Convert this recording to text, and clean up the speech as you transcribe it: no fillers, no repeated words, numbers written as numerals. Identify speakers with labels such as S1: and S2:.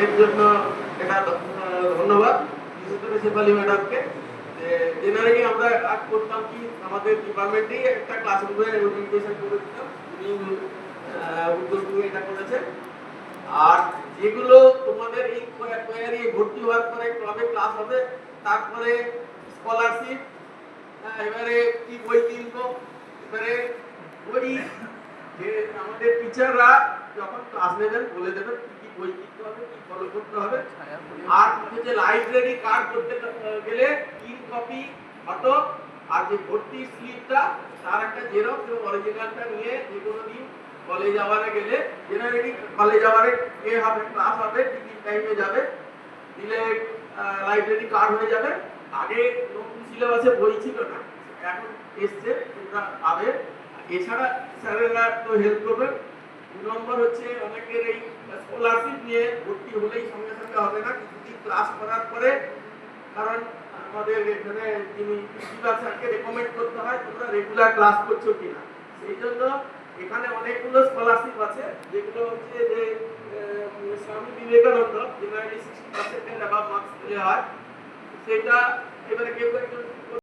S1: এর জন্য এটা ধন্যবাদ বিশেষ করে শেফালি ম্যাডামকে। জেনারেলি আমরা আজ করতাম কি আমাদের ডিপার্টমেন্টেই একটা ক্লাসরুমে ওরিয়েন্টেশন করে দিতাম, উনি উদ্যোগ নিয়ে এটা করেছেন। আর যেগুলো তোমাদের এই কোয়ারি ভর্তি হওয়ার পরে ক্লাবে ক্লাস হবে, তারপরে স্কলারশিপ, এবারে কি বই কিনবো, এবারে বই যে আমাদের টিচাররা যখন ক্লাস নেবেন বলে দেবেন কি কি বই কিনতে হবে, কি ফলো করতে হবে। আর হচ্ছে লাইব্রেরি কার্ড করতে গেলে 3 কপি ফটো আর যে ভর্তি স্লিপটা তার একটা জেরক্স এবং অরিজিনালটা নিয়ে যে কোনো দিন কলেজ যাওয়ারে গেলে, জেনারেলি কলেজ যাওয়ারে এ হবে ক্লাস হবে, টিকিট টাইমে যাবে, দিলে লাইব্রেরি কার্ড হয়ে যাবে। আগে নতুন সিলেবাসে বই ছিল না, এখন এসছে, তোমরা পাবে। এছাড়া স্যারেরা তো হেল্প করবেন। 2 নম্বর হচ্ছে অনেকের এই স্কলারশিপ নিয়ে ভর্তি হলেই সঙ্গে সঙ্গে হবে না, কিছুদিন ক্লাস করার পরে, কারণ আমাদের এখানে যিনি প্রিন্সিপাল স্যারকে রেকমেন্ড করতে হয় তোমরা রেগুলার ক্লাস করছো কিনা। সেই জন্য এখানে অনেকগুলো স্কলারশিপ আছে, যেগুলো হচ্ছে যে স্বামী বিবেকানন্দ জেনারেলি 60% এর অ্যাবাভ মার্কস পেলে হয়, সেটা এবারে কেউ একজন